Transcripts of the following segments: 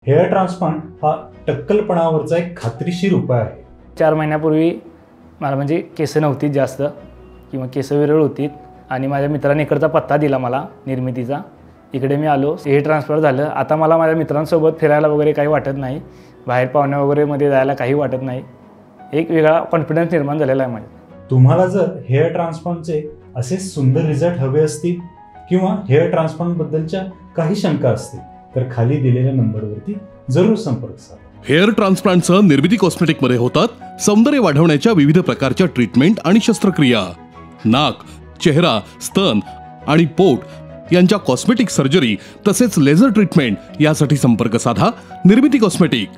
Hair transplant हा टक्कलपणावरचा एक खात्रीशीर उपाय आहे। 4 महिन्यापूर्वी मला म्हणजे केस नव्हती जास्त किंवा केस विरळ होती आणि माझ्या मित्राने इकडचा पत्ता दिला मला निर्मितीचा। इकडे मी आलो, हेअर ट्रान्सफर झालं। आता मला माझ्या मित्रांसोबत फिरायला वगैरे काही वाटत नाही, बाहेर पाहुण्या वगैरे मध्ये जायला काही वाटत नाही। एक वेगळा कॉन्फिडन्स निर्माण झालेला आहे माझ्या। तुम्हाला जर हेअर ट्रान्सप्लांटचे असे सुंदर रिझल्ट हवे असतील किंवा हेअर ट्रान्सप्लांट बद्दलच्या काही शंका असतील तर खाली दिलेल्या नंबरवरती जरूर संपर्क साधा। हेअर ट्रान्सप्लांटसह निर्मिती कॉस्मेटिकमध्ये होतात सौंदर्य वाढवण्याच्या विविध प्रकारच्या ट्रीटमेंट आणि शस्त्रक्रिया। नाक, चेहरा, स्तन आणि पोट यांच्या कॉस्मेटिक सर्जरी तसेच लेझर ट्रीटमेंट यासाठी संपर्क साधा निर्मिती कॉस्मेटिक।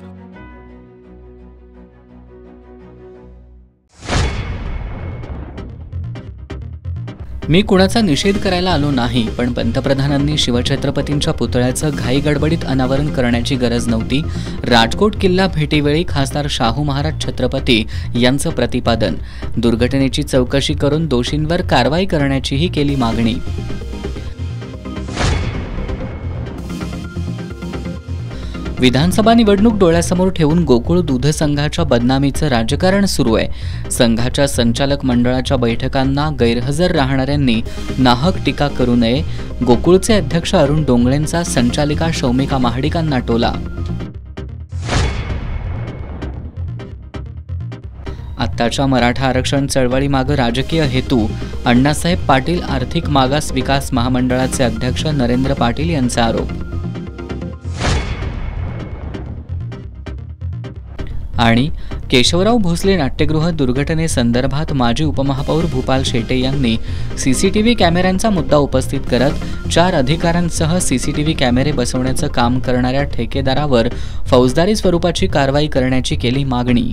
मी कुणाचा निषेध करायला आलो नाही, पण पंतप्रधानांनी शिवछत्रपतींच्या पुतळ्याचं घाई गडबडीत अनावरण करण्याची गरज नव्हती। राजकोट किल्ला भेटीवेळी खासदार शाहू महाराज छत्रपती यांचं प्रतिपादन। दुर्घटनेची चौकशी करून दोषींवर कारवाई करण्याचीही केली मागणी। विधानसभा निवडणूक डोळ्यासमोर ठेवून गोकुळ दूध संघाच्या बदनामीचं राजकारण सुरू आहे। संघाच्या संचालक मंडळाच्या बैठकांना गैरहजर राहणाऱ्यांनी नाहक टीका करू नये, गोकुळचे अध्यक्ष अरुण डोंगळेंचा संचालिका शौमिका महाडिकांना टोला। आत्ताच्या मराठा आरक्षण चळवळीमागे राजकीय हेतू, अण्णासाहेब पाटील आर्थिक मागास विकास महामंडळाचे अध्यक्ष नरेंद्र पाटील यांचा आरोप। आणि केशवराव भोसले नाट्यगृह दुर्घटनेसंदर्भात माजी उपमहापौर भूपाल शेटे यांनी सीसीटीव्ही कॅमेऱ्यांचा मुद्दा उपस्थित करत 4 अधिकाऱ्यांसह सीसीटीव्ही कॅमेरे बसवण्याचं काम करणाऱ्या ठेकेदारावर फौजदारी स्वरूपाची कारवाई करण्याची केली मागणी।